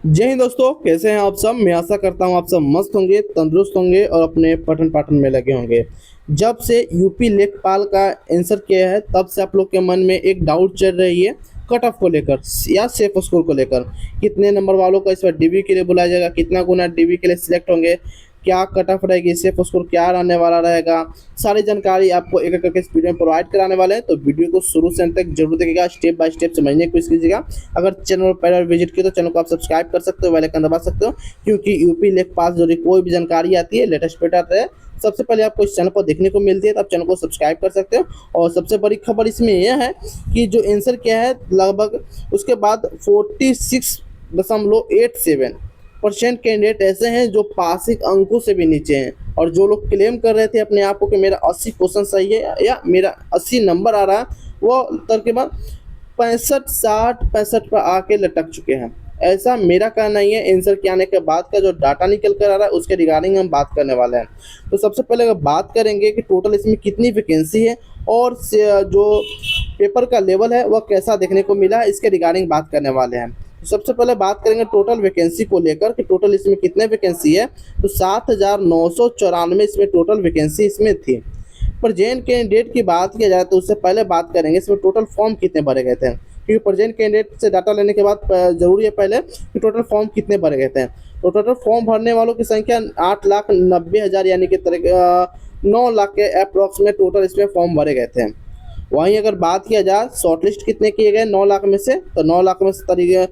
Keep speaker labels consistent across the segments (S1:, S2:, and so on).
S1: जय हिंद दोस्तों, कैसे हैं आप सब। मैं आशा करता हूं आप सब मस्त होंगे, तंदुरुस्त होंगे और अपने पठन पाठन में लगे होंगे। जब से यूपी लेखपाल का आंसर किया है तब से आप लोग के मन में एक डाउट चल रही है कट ऑफ को लेकर या सेफ स्कोर को लेकर। कितने नंबर वालों को इस बार डीबी के लिए बुलाया जाएगा, कितना गुना डीबी के लिए सिलेक्ट होंगे, क्या कट ऑफ रहेगी, सेफ स्कोर क्या रहने वाला रहेगा। सारी जानकारी आपको एक एक करके इस वीडियो में प्रोवाइड कराने वाले हैं, तो वीडियो को शुरू से अंत तक जरूर देखिएगा, स्टेप बाय स्टेप समझने की कोशिश कीजिएगा। अगर चैनल पर पहले बार विजिट किया तो चैनल को आप सब्सक्राइब कर सकते हो, बेल आइकन दबा सकते हो, क्योंकि यूपी लेखपाल जो कोई भी जानकारी आती है लेटेस्ट अपडेट आता है सबसे पहले आपको इस चैनल पर देखने को मिलती है, तो आप चैनल को सब्सक्राइब कर सकते हो। और सबसे बड़ी खबर इसमें यह है कि जो आंसर किया है लगभग उसके बाद 46.87% कैंडिडेट ऐसे हैं जो पासिंग अंकों से भी नीचे हैं। और जो लोग क्लेम कर रहे थे अपने आप को कि मेरा 80 क्वेश्चन सही है या मेरा 80 नंबर आ रहा है, वो तकरीबन 65, 60, 65 पर आके लटक चुके हैं। ऐसा मेरा कहना ही है। आंसर के आने के बाद का जो डाटा निकल कर आ रहा है उसके रिगार्डिंग हम बात करने वाले हैं। तो सबसे पहले अगर बात करेंगे कि टोटल इसमें कितनी वैकेंसी है और जो पेपर का लेवल है वह कैसा देखने को मिला है, इसके रिगार्डिंग बात करने वाले हैं। तो सबसे पहले बात करेंगे टोटल वैकेंसी को लेकर कि टोटल इसमें कितने वैकेंसी है। तो 7,994 इसमें टोटल वैकेंसी इसमें थी। प्रेजेंट कैंडिडेट की बात किया जाए तो उससे पहले बात करेंगे इसमें टोटल फॉर्म कितने भरे गए थे, क्योंकि प्रेजेंट कैंडिडेट से डाटा लेने के बाद जरूरी है पहले कि टोटल फॉर्म कितने भरे गए थे। तो टोटल फॉर्म भरने वालों की संख्या 8,90,000 यानी कि 9 लाख के अप्रॉक्स में टोटल इसमें फॉर्म भरे गए थे। वहीं अगर बात किया जाए शॉर्टलिस्ट कितने किए गए 9 लाख में से, तो 9 लाख में से तरीके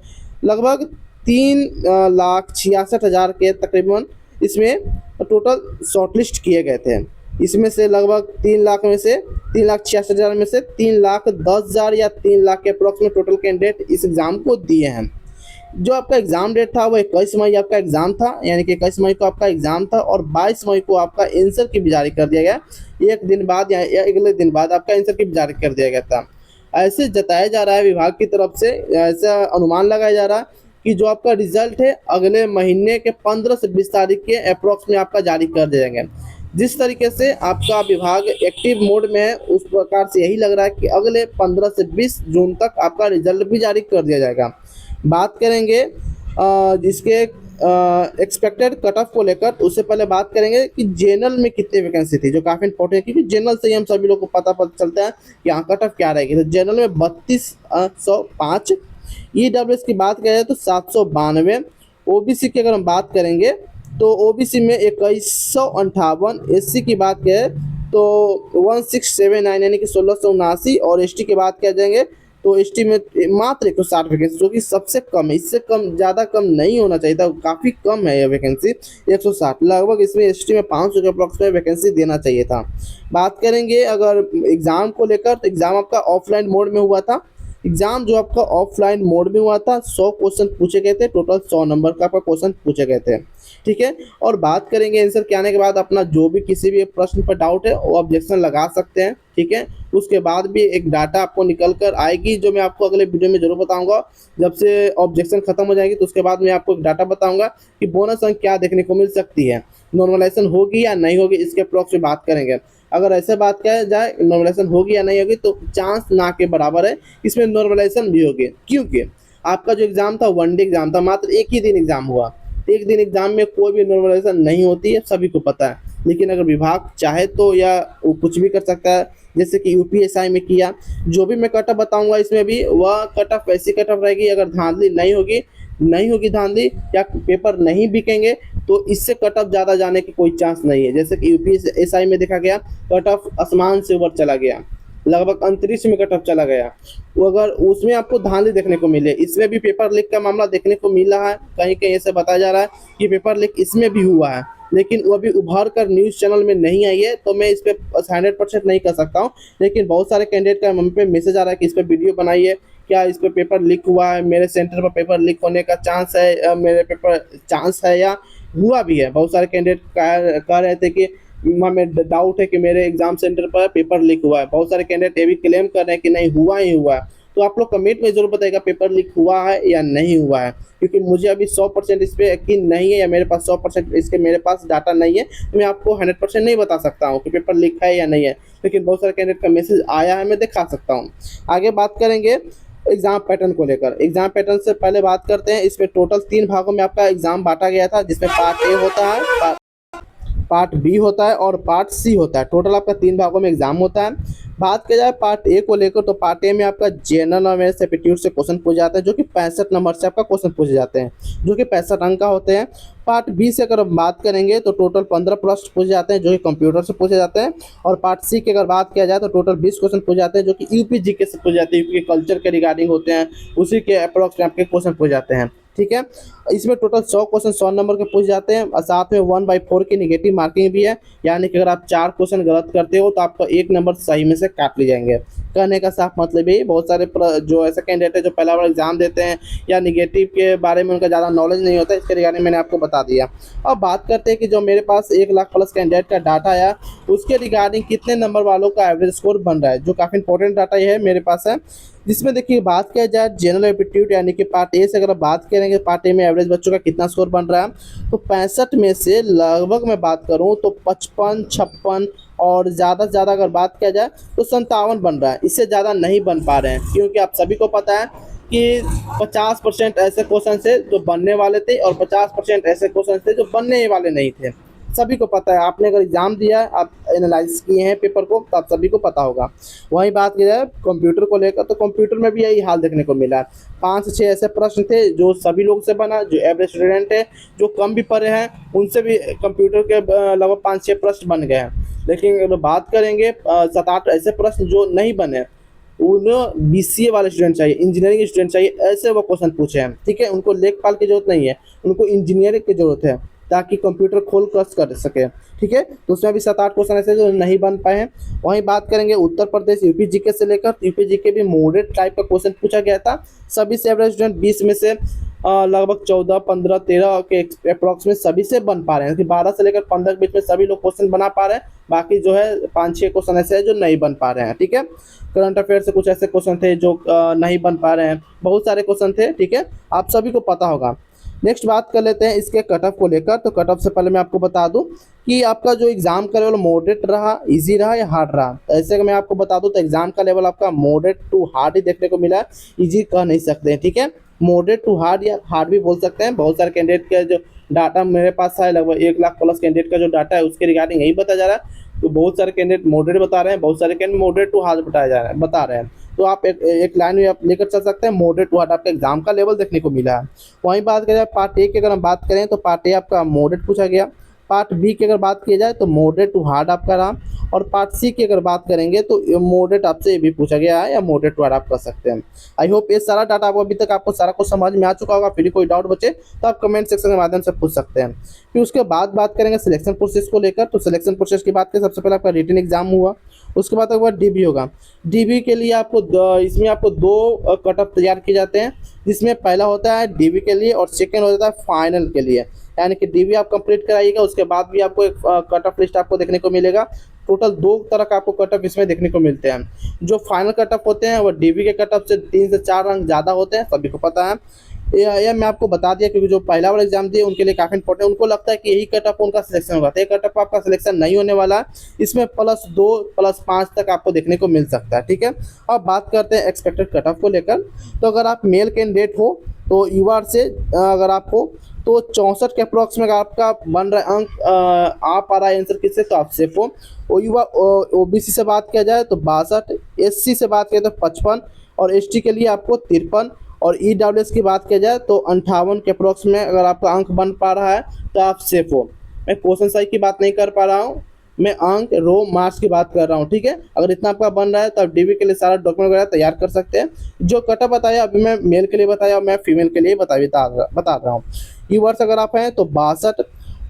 S1: लगभग 3,66,000 के तकरीबन इसमें टोटल शॉर्टलिस्ट किए गए थे। इसमें से लगभग 3 लाख में से 3,66,000 में से 3,10,000 या 3 लाख के अप्रॉक्स में टोटल कैंडिडेट इस एग्ज़ाम को दिए हैं। जो आपका एग्ज़ाम डेट था वो 21 मई आपका एग्ज़ाम था, यानी कि 21 मई को आपका एग्ज़ाम था और 22 मई को आपका आंसर की भी जारी कर दिया गया। एक दिन बाद या अगले दिन बाद आपका आंसर की भी जारी कर दिया गया था। ऐसे जताया जा रहा है विभाग की तरफ से, ऐसा अनुमान लगाया जा रहा है कि जो आपका रिजल्ट है अगले महीने के 15 से 20 तारीख के अप्रॉक्स में आपका जारी कर दिए जाएंगे। जिस तरीके से आपका विभाग एक्टिव मोड में है उस प्रकार से यही लग रहा है कि अगले 15 से 20 जून तक आपका रिजल्ट भी जारी कर दिया जाएगा। बात करेंगे जिसके एक्सपेक्टेड कट ऑफ को लेकर, उससे पहले बात करेंगे कि जनरल में कितनी वैकेंसी थी, जो काफ़ी इंपॉर्टेंट है क्योंकि जनरल से ही हम सभी लोग को पता चलता है कि यहाँ कट ऑफ क्या रहेगी। तो जनरल में 3205, ईडब्ल्यूएस की बात करें तो 792, ओबीसी की अगर हम बात करेंगे तो ओबीसी में 2158, एससी की बात करें तो 1679 यानी कि 1679, और एसटी की बात किया जाएंगे तो एसटी में मात्र 160 वैकेंसी, जो कि सबसे कम है। इससे कम ज़्यादा कम नहीं होना चाहिए था, काफ़ी कम है यह वैकेंसी 160। लगभग इसमें एसटी में 500 के अप्रॉक्स में वैकेंसी देना चाहिए था। बात करेंगे अगर एग्ज़ाम को लेकर तो एग्ज़ाम आपका ऑफलाइन मोड में हुआ था। एग्ज़ाम जो आपका ऑफलाइन मोड में हुआ था 100 क्वेश्चन पूछे गए थे, टोटल 100 नंबर का आपका क्वेश्चन पूछे गए थे। ठीक है, और बात करेंगे आंसर के आने के बाद अपना जो भी किसी भी प्रश्न पर डाउट है वो ऑब्जेक्शन लगा सकते हैं। ठीक है, उसके बाद भी एक डाटा आपको निकल कर आएगी जो मैं आपको अगले वीडियो में जरूर बताऊंगा। जब से ऑब्जेक्शन खत्म हो जाएगी तो उसके बाद मैं आपको एक डाटा बताऊंगा कि बोनस अंक क्या देखने को मिल सकती है, नॉर्मलाइजेशन होगी या नहीं होगी, इसके अप्रॉक्स में बात करेंगे। अगर ऐसे बात किया जाए नॉर्मलाइजेशन होगी या नहीं होगी तो चांस ना के बराबर है इसमें नॉर्मलाइजेशन भी होगी, क्योंकि आपका जो एग्ज़ाम था वनडे एग्ज़ाम था, मात्र एक ही दिन एग्ज़ाम हुआ। एक दिन एग्ज़ाम में कोई भी नॉर्मलाइजेशन नहीं होती है, सभी को पता है। लेकिन अगर विभाग चाहे तो या वो कुछ भी कर सकता है, जैसे कि यूपीएसआई में किया। जो भी मैं कट ऑफ बताऊंगा इसमें भी वह कट ऑफ वैसी कट ऑफ रहेगी। अगर धांधली नहीं होगी धांधली या पेपर नहीं बिकेंगे तो इससे कट ऑफ ज़्यादा जाने की कोई चांस नहीं है। जैसे कि यूपीएसआई में देखा गया कट ऑफ आसमान से ऊपर चला गया, लगभग अंतरिक्ष में कट ऑफ चला गया। वो अगर उसमें आपको धांधली देखने को मिले, इसमें भी पेपर लीक का मामला देखने को मिल रहा है। कहीं कहीं ऐसे बताया जा रहा है कि पेपर लीक इसमें भी हुआ है, लेकिन वो अभी उभर कर न्यूज़ चैनल में नहीं आई है, तो मैं इस पर 100% नहीं कर सकता हूँ। लेकिन बहुत सारे कैंडिडेट का मम्मी पे मैसेज आ रहा है कि इस पर वीडियो बनाइए, क्या इस पर पेपर लीक हुआ है, मेरे सेंटर पर पेपर लीक होने का चांस है, मेरे पेपर चांस है या हुआ भी है। बहुत सारे कैंडिडेट कह रहे थे कि हमें डाउट है कि मेरे एग्जाम सेंटर पर पेपर लीक हुआ है। बहुत सारे कैंडिडेट ये भी क्लेम कर रहे हैं कि नहीं हुआ ही हुआ है। तो आप लोग कमेंट में जरूर बताइएगा पेपर लीक हुआ है या नहीं हुआ है, क्योंकि मुझे अभी 100% इस पर यकीन नहीं है या मेरे पास 100% इसके मेरे पास डाटा नहीं है, तो मैं आपको 100% नहीं बता सकता हूँ कि पेपर लीक है या नहीं है। लेकिन बहुत सारे कैंडिडेट का मैसेज आया है, मैं दिखा सकता हूँ। आगे बात करेंगे एग्जाम पैटर्न को लेकर। एग्जाम पैटर्न से पहले बात करते हैं। इसमें टोटल 3 भागों में आपका एग्जाम बांटा गया था, जिसमें पार्ट ए होता है, पार्ट बी होता है और पार्ट सी होता है। टोटल आपका 3 भागों में एग्जाम होता है। बात किया जाए पार्ट ए को लेकर, तो पार्ट ए में आपका जनरल अवेयरनेस एप्टीट्यूड से क्वेश्चन पूछे जाते हैं, जो कि 65 नंबर से आपका क्वेश्चन पूछे जाते हैं, जो कि 65 अंक का होते हैं। पार्ट बी से अगर हम बात करेंगे तो टोटल 15 प्रश्न पूछे जाते हैं, जो कि कंप्यूटर से पूछे जाते हैं। और पार्ट सी की अगर बात किया जाए तो टोटल 20 क्वेश्चन पूछे जाते हैं, जो कि यूपी जीके से पूछे जाते हैं, यूपी के कल्चर के रिगार्डिंग होते हैं, उसी के अप्रॉक्स में आपके क्वेश्चन पूछे जाते हैं। ठीक है, इसमें टोटल 100 क्वेश्चन 100 नंबर के पूछ जाते हैं, और साथ में 1/4 की नेगेटिव मार्किंग भी है, यानी कि अगर आप 4 क्वेश्चन गलत करते हो तो आपका 1 नंबर सही में से काट लिए जाएंगे। कहने का साफ मतलब यही, बहुत सारे जो ऐसे कैंडिडेट है जो पहला बार एग्जाम देते हैं या निगेटिव के बारे में उनका ज़्यादा नॉलेज नहीं होता, इसके रिगार्डिंग मैंने आपको बता दिया। अब बात करते हैं कि जो मेरे पास 1 लाख प्लस कैंडिडेट का डाटा आया, उसके रिगार्डिंग कितने नंबर वालों का एवरेज स्कोर बन रहा है, जो काफ़ी इंपॉर्टेंट डाटा ये है मेरे पास है। जिसमें देखिए बात किया जाए जनरल एप्टीट्यूड यानी कि पार्ट ए से अगर बात करेंगे, पार्ट ए में एवरेज बच्चों का कितना स्कोर बन रहा है, तो 65 में से लगभग मैं बात करूं तो 55, 56 और ज़्यादा से ज़्यादा अगर बात किया जाए तो 57 बन रहा है। इससे ज़्यादा नहीं बन पा रहे हैं, क्योंकि आप सभी को पता है कि 50% ऐसे क्वेश्चन थे जो बनने वाले थे और 50% ऐसे क्वेश्चन थे जो बनने वाले नहीं थे। सभी को पता है, आपने अगर एग्जाम दिया है, आप एनालाइज किए हैं पेपर को, तो आप सभी को पता होगा। वहीं बात की जाए कंप्यूटर को लेकर, तो कंप्यूटर में भी यही हाल देखने को मिला। 5 से 6 ऐसे प्रश्न थे जो सभी लोग से बना, जो एवरेज स्टूडेंट है, जो कम भी पढ़े हैं, उनसे भी कंप्यूटर के लगभग 5-6 प्रश्न बन गए हैं। लेकिन अगर बात करेंगे 7-8 ऐसे प्रश्न जो नहीं बने, उन्हें BCA वाले स्टूडेंट चाहिए, इंजीनियरिंग स्टूडेंट चाहिए, ऐसे वो क्वेश्चन पूछे हैं। ठीक है, उनको लेखपाल की जरूरत नहीं है, उनको इंजीनियरिंग की जरूरत है, ताकि कंप्यूटर खोल कर सके। ठीक है, तो उसमें भी 7-8 क्वेश्चन ऐसे जो नहीं बन पाए हैं। वहीं बात करेंगे उत्तर प्रदेश यूपी जीके से लेकर, यूपी जीके भी मॉडरेट टाइप का क्वेश्चन पूछा गया था। सभी से एवरेज स्टूडेंट 20 में से लगभग 14, 15, 13 के अप्रॉक्स में सभी से बन पा रहे हैं, कि 12 से लेकर 15 के बीच में सभी लोग क्वेश्चन बना पा रहे हैं। बाकी जो है 5-6 क्वेश्चन ऐसे हैं जो नहीं बन पा रहे हैं। ठीक है, करंट अफेयर से कुछ ऐसे क्वेश्चन थे जो नहीं बन पा रहे हैं, बहुत सारे क्वेश्चन थे। ठीक है, आप सभी को पता होगा। नेक्स्ट बात कर लेते हैं इसके कट ऑफ को लेकर। तो कट ऑफ से पहले मैं आपको बता दूं कि आपका जो एग्जाम का लेवल मॉडरेट रहा, इजी रहा या हार्ड रहा। तो ऐसे कि मैं आपको बता दूं तो एग्जाम का लेवल आपका मॉडरेट टू हार्ड ही देखने को मिला, इजी कह नहीं सकते हैं। ठीक है, मॉडरेट टू हार्ड या हार्ड भी बोल सकते हैं। बहुत सारे कैंडिडेट का जो डाटा मेरे पास है, लगभग 1 लाख प्लस कैंडिडेट का जो डाटा है, उसके रिगार्डिंग यही बताया जा रहा है। तो बहुत सारे कैंडिडेट मॉडरेट बता रहे हैं, बहुत सारे कैंडिडेट मॉडरेट टू हार्ड बता रहे हैं। तो आप एक लाइन में आप लेकर चल सकते हैं, मॉडरेट टू हार्ड आपका एग्जाम का लेवल देखने को मिला है। वहीं बात करें पार्ट ए की, अगर हम बात करें तो पार्ट ए आपका मॉडरेट पूछा गया। पार्ट बी की अगर बात की जाए तो मॉडरेट टू हार्ड आपका रहा, और पार्ट सी की अगर बात करेंगे तो मॉडरेट आपसे भी पूछा गया है, या मॉडरेट टू हार्ड आप कर सकते हैं। आई होप ये सारा डाटा आपको अभी तक आपको सारा कुछ समझ में आ चुका होगा। फिर कोई डाउट बचे तो आप कमेंट सेक्शन के माध्यम से पूछ सकते हैं। फिर उसके बाद बात करेंगे सिलेक्शन प्रोसेस को लेकर। तो सिलेक्शन प्रोसेस की बात करें, सबसे पहले आपका रिटन एग्जाम हुआ, उसके बाद एक बार DB होगा। DB के लिए आपको इसमें आपको 2 कट ऑफ तैयार किए जाते हैं, जिसमें पहला होता है DB के लिए और सेकेंड हो जाता है फाइनल के लिए। यानी कि DB आप कंप्लीट कराइएगा, उसके बाद भी आपको एक कट ऑफ लिस्ट आपको देखने को मिलेगा। टोटल 2 तरह का आपको कट ऑफ इसमें देखने को मिलते हैं। जो फाइनल कट ऑफ होते हैं वो DB के कट ऑफ से 3 से 4 अंक ज़्यादा होते हैं, सभी को पता है। यह मैं आपको बता दिया, क्योंकि जो पहला वाला एग्जाम दिए उनके लिए काफ़ी इंपॉर्टेंट, उनको लगता है कि यही कट ऑफ उनका सिलेक्शन होगा। तो ये कट ऑफ आपका सिलेक्शन नहीं होने वाला है, इसमें +2 +5 तक आपको देखने को मिल सकता है। ठीक है, अब बात करते हैं एक्सपेक्टेड कट ऑफ को लेकर। तो अगर आप मेल कैंडिडेट हो तो UR से अगर आप हो तो 64 के अप्रॉक्स में आपका बन रहा है अंक, आ पा रहा है आंसर किससे, तो आप सेफ हो। OBC से बात किया जाए तो 62, SC से बात किया तो 55 और ST के लिए आपको 53, और EWS की बात किया जाए तो 58 के अप्रॉक्स में अगर आपका अंक बन पा रहा है तो आप सेफ हो। मैं क्वेश्चन साइज की बात नहीं कर पा रहा हूँ, मैं अंक रो मार्क्स की बात कर रहा हूँ। ठीक है, अगर इतना आपका बन रहा है तो आप DB के लिए सारा डॉक्यूमेंट वगैरह तैयार कर सकते हैं। जो कट ऑफ बताया अभी मैं मेल के लिए बताया, मैं फीमेल के लिए बता रहा हूँ। UR से अगर आप हैं तो 62,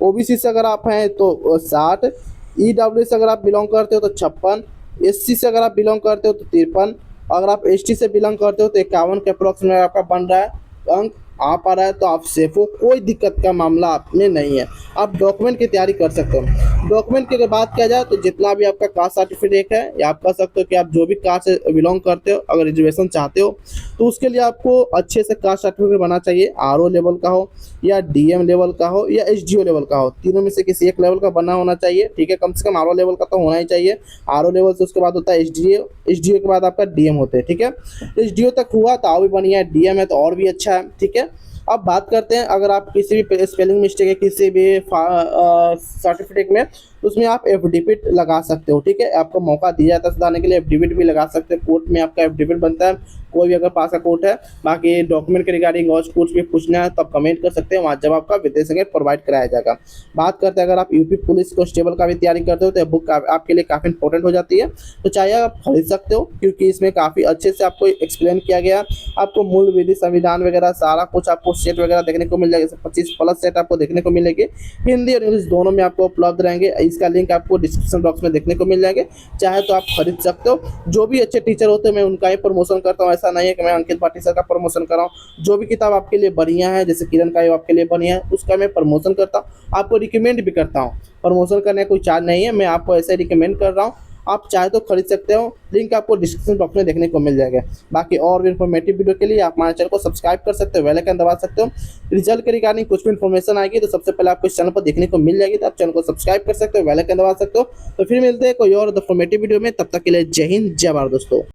S1: OBC से अगर आप हैं तो 60, EWS से अगर आप बिलोंग करते हो तो 56, SC से अगर आप बिलोंग करते हो तो 53, अगर आप ST से बिलोंग करते हो तो 51 के अप्रॉक्स में आपका बन रहा है अंक, आ पा रहा है तो आप सेफ हो, कोई दिक्कत का मामला आप में नहीं है, आप डॉक्यूमेंट की तैयारी कर सकते हो। डॉक्यूमेंट की अगर बात किया जाए तो जितना भी आपका कास्ट सर्टिफिकेट है, या आप कह सकते हो कि आप जो भी कास्ट से बिलोंग करते हो, अगर रिजर्वेशन चाहते हो तो उसके लिए आपको अच्छे से कास्ट सर्टिफिकेट बनना चाहिए। आरओ लेवल का हो, या डीएम लेवल का हो, या एसडीओ लेवल का हो, तीनों में से किसी एक लेवल का बना होना चाहिए। ठीक है, कम से कम आरओ लेवल का तो होना ही चाहिए। आरओ लेवल से उसके बाद होता है एसडीओ, एसडीओ के बाद आपका डीएम होते हैं। ठीक है, एसडीओ तक हुआ तो और भी बढ़िया है, डीएम है तो और भी अच्छा है। ठीक है, अब बात करते हैं, अगर आप किसी भी स्पेलिंग मिस्टेक है किसी भी सर्टिफिकेट में, तो उसमें आप एफिडेविट लगा सकते हो। ठीक है, आपको मौका दिया जाता है सुधारने के लिए, एफिडेविट भी लगा सकते हो। कोर्ट में आपका एफिडेविट बनता है, कोई भी अगर पास का कोर्ट है। बाकी डॉक्यूमेंट के रिगार्डिंग और कुछ भी पूछना है तो आप कमेंट कर सकते हैं, वहाँ जब आपका विदेश सर्टिफिकेट प्रोवाइड कराया जाएगा। बात करते हैं, अगर आप यूपी पुलिस कांस्टेबल का भी तैयारी करते हो तो बुक आपके लिए काफ़ी इंपॉर्टेंट हो जाती है, तो चाहे आप खरीद सकते हो, क्योंकि इसमें काफ़ी अच्छे से आपको एक्सप्लेन किया गया। आपको मूल विधि, संविधान वगैरह सारा कुछ आपको सेट वगैरह देखने को मिल जाएगा। 25+ सेट आपको देखने को मिलेगी, हिंदी और इंग्लिश दोनों में आपको उपलब्ध रहेंगे। इसका लिंक आपको डिस्क्रिप्शन बॉक्स में देखने को मिल जाएंगे, चाहे तो आप खरीद सकते हो। जो भी अच्छे टीचर होते हैं मैं उनका ही प्रमोशन करता हूँ, ऐसा नहीं है कि मैं अंकित पाटिल सर का प्रमोशन कर रहा हूँ। जो भी किताब आपके लिए बढ़िया है, जैसे किरण का आपके लिए बढ़िया है, उसका मैं प्रमोशन करता हूँ, आपको रिकमेंड भी करता हूँ। प्रमोशन करने का कोई चार्ज नहीं है, मैं आपको ऐसे रिकमेंड कर रहा हूँ। आप चाहे तो खरीद सकते हो, लिंक आपको डिस्क्रिप्शन बॉक्स में देखने को मिल जाएगा। बाकी और भी इन्फॉर्मेटिव वीडियो के लिए आप हमारे चैनल को सब्सक्राइब कर सकते हो, बेल आइकन दबा सकते हो। रिजल्ट के रिगार्डिंग कुछ भी इन्फॉर्मेशन आएगी तो सबसे पहले आपको इस चैनल पर देखने को मिल जाएगी, तो आप चैनल को सब्सक्राइब कर सकते हो, बेल आइकन दबा सकते हो। तो फिर मिलते हैं कोई और इन्फॉर्मेटिव वीडियो में, तब तक के लिए जय हिंद, जय भारत दोस्तों।